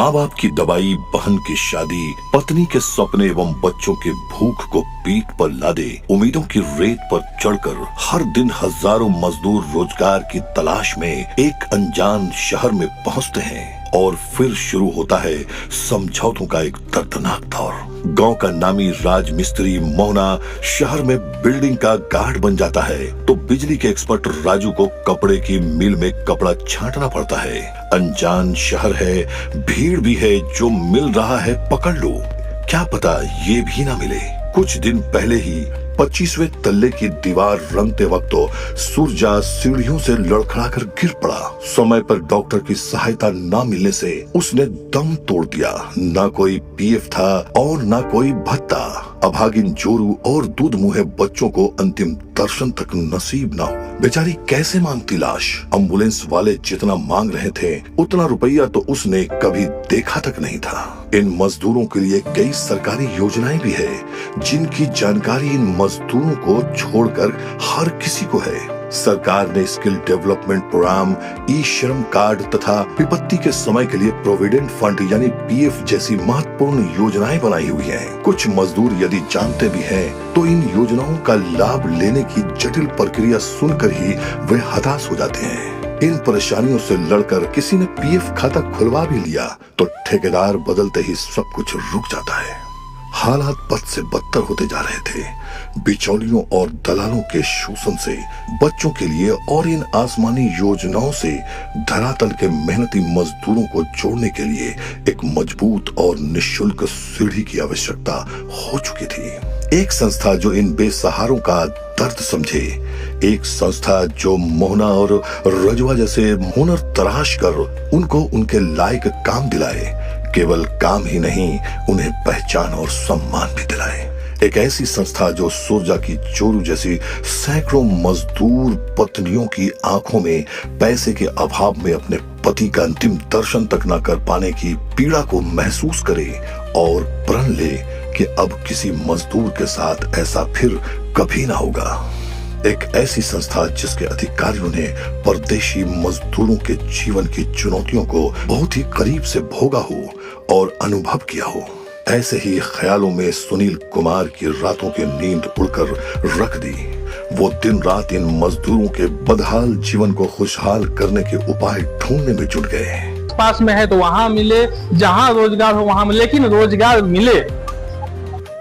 माँ बाप की दवाई, बहन की शादी, पत्नी के सपने एवं बच्चों के भूख को पीठ पर लादे उम्मीदों की रेत पर चढ़कर हर दिन हजारों मजदूर रोजगार की तलाश में एक अनजान शहर में पहुंचते हैं और फिर शुरू होता है समझौतों का एक दर्दनाक दौर। गांव का नामी राजमिस्त्री मोहना शहर में बिल्डिंग का गार्ड बन जाता है तो बिजली के एक्सपर्ट राजू को कपड़े की मिल में कपड़ा छांटना पड़ता है। अनजान शहर है, भीड़ भी है, जो मिल रहा है पकड़ लो, क्या पता ये भी ना मिले। कुछ दिन पहले ही 25वें तल्ले की दीवार रंगते वक्त तो सूरजा सीढ़ियों से लड़खड़ाकर गिर पड़ा। समय पर डॉक्टर की सहायता न मिलने से उसने दम तोड़ दिया। ना कोई पीएफ था और ना कोई भत्ता। अभागिन जोरू और दूध मुहे बच्चों को अंतिम दर्शन तक नसीब ना हो। बेचारी कैसे मांगती लाश। एम्बुलेंस वाले जितना मांग रहे थे उतना रुपया तो उसने कभी देखा तक नहीं था। इन मजदूरों के लिए कई सरकारी योजनाएं भी है जिनकी जानकारी इन मजदूरों को छोड़कर हर किसी को है। सरकार ने स्किल डेवलपमेंट प्रोग्राम, ई श्रम कार्ड तथा विपत्ति के समय के लिए प्रोविडेंट फंड यानी पीएफ जैसी महत्वपूर्ण योजनाएं बनाई हुई हैं। कुछ मजदूर यदि जानते भी हैं तो इन योजनाओं का लाभ लेने की जटिल प्रक्रिया सुनकर ही वे हताश हो जाते हैं। इन परेशानियों से लड़कर किसी ने पीएफ खाता खुलवा भी लिया तो ठेकेदार बदलते ही सब कुछ रुक जाता है। हालात बद से बदतर होते जा रहे थे। बिचौलियों और दलालों के शोषण से बच्चों के लिए और इन आसमानी योजनाओं से धरातल के मेहनती मजदूरों को जोड़ने के लिए एक मजबूत और निःशुल्क सीढ़ी की आवश्यकता हो चुकी थी। एक संस्था जो इन बेसहारों का दर्द समझे, एक संस्था जो मोहना और रजवा जैसे हुनर तराश कर उनको उनके लायक काम दिलाए। केवल काम ही नहीं, उन्हें पहचान और सम्मान भी दिलाए। एक ऐसी संस्था जो सूरजा की चोरू जैसी सैकड़ों मजदूर पत्नियों की आंखों में पैसे के अभाव में अपने पति का अंतिम दर्शन तक न कर पाने की पीड़ा को महसूस करे और प्रण ले कि अब किसी मजदूर के साथ ऐसा फिर कभी ना होगा। एक ऐसी संस्था जिसके अधिकारियों ने परदेशी मजदूरों के जीवन की चुनौतियों को बहुत ही करीब से भोगा हो और अनुभव किया हो। ऐसे ही ख्यालों में सुनील कुमार की रातों की नींद उड़कर रख दी। वो दिन रात इन मजदूरों के बदहाल जीवन को खुशहाल करने के उपाय ढूंढने में जुट गए। पास में है तो वहाँ मिले, जहाँ रोजगार हो वहाँ मिले, लेकिन रोजगार मिले।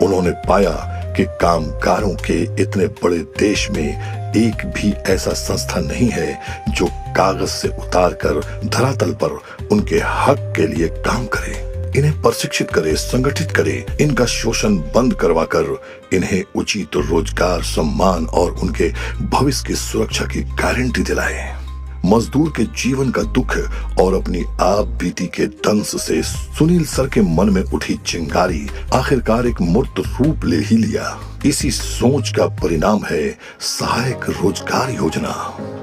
उन्होंने पाया कि कामगारों के इतने बड़े देश में एक भी ऐसा संस्था नहीं है जो कागज से उतार कर धरातल पर उनके हक के लिए काम करे, इन्हें प्रशिक्षित करे, संगठित करे, इनका शोषण बंद करवाकर इन्हें उचित रोजगार, सम्मान और उनके भविष्य की सुरक्षा की गारंटी दिलाए। मजदूर के जीवन का दुख और अपनी आप बीती के दंश से सुनील सर के मन में उठी चिंगारी आखिरकार एक मूर्त रूप ले ही लिया। इसी सोच का परिणाम है सहायक रोजगार योजना।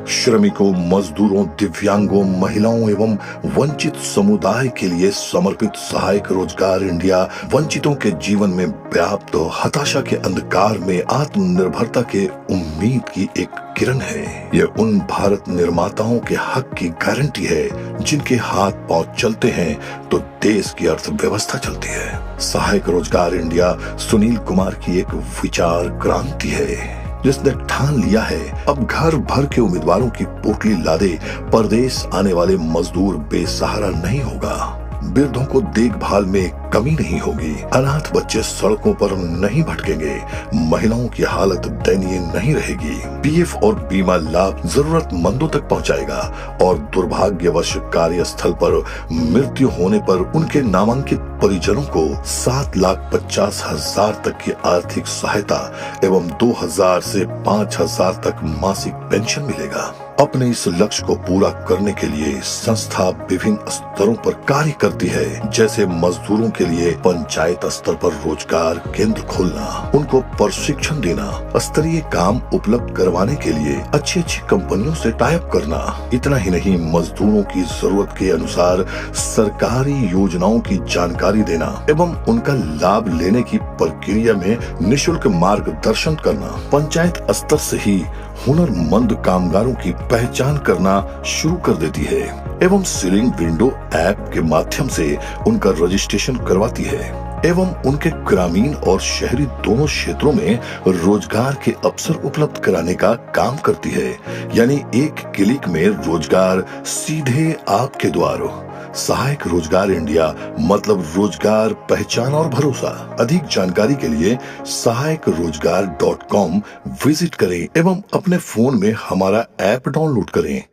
श्रमिकों, मजदूरों, दिव्यांगों, महिलाओं एवं वंचित समुदाय के लिए समर्पित सहायक रोजगार इंडिया वंचितों के जीवन में व्याप्त हताशा के अंधकार में आत्मनिर्भरता के उम्मीद की एक किरण है। ये उन भारत निर्माताओं के हक की गारंटी है जिनके हाथ पांव चलते हैं तो देश की अर्थव्यवस्था चलती है। सहायक रोजगार इंडिया सुनील कुमार की एक विचार क्रांति है जिसने ठान लिया है अब घर भर के उम्मीदवारों की पोटली लादे परदेश आने वाले मजदूर बेसहारा नहीं होगा। वृद्धों को देखभाल में कमी नहीं होगी, अनाथ बच्चे सड़कों पर नहीं भटकेंगे, महिलाओं की हालत दयनीय नहीं रहेगी। पीएफ और बीमा लाभ जरूरतमंदों तक पहुंचाएगा और दुर्भाग्यवश कार्यस्थल पर मृत्यु होने पर उनके नामांकित परिजनों को 7,50,000 तक की आर्थिक सहायता एवं 2,000 से 5,000 तक मासिक पेंशन मिलेगा। अपने इस लक्ष्य को पूरा करने के लिए संस्था विभिन्न स्तरों पर कार्य करती है, जैसे मजदूरों के लिए पंचायत स्तर पर रोजगार केंद्र खोलना, उनको प्रशिक्षण देना, स्तरीय काम उपलब्ध करवाने के लिए अच्छी कंपनियों से टाइप करना। इतना ही नहीं, मजदूरों की जरूरत के अनुसार सरकारी योजनाओं की जानकारी जानकारी देना एवं उनका लाभ लेने की प्रक्रिया में निशुल्क मार्गदर्शन करना, पंचायत स्तर से ही हुनरमंद कामगारों की पहचान करना शुरू कर देती है एवं सीलिंग विंडो ऐप के माध्यम से उनका रजिस्ट्रेशन करवाती है एवं उनके ग्रामीण और शहरी दोनों क्षेत्रों में रोजगार के अवसर उपलब्ध कराने का काम करती है। यानी एक क्लिक में रोजगार सीधे आपके द्वार। सहायक रोजगार इंडिया मतलब रोजगार, पहचान और भरोसा। अधिक जानकारी के लिए सहायकरोजगार.com विजिट करें एवं अपने फोन में हमारा ऐप डाउनलोड करें।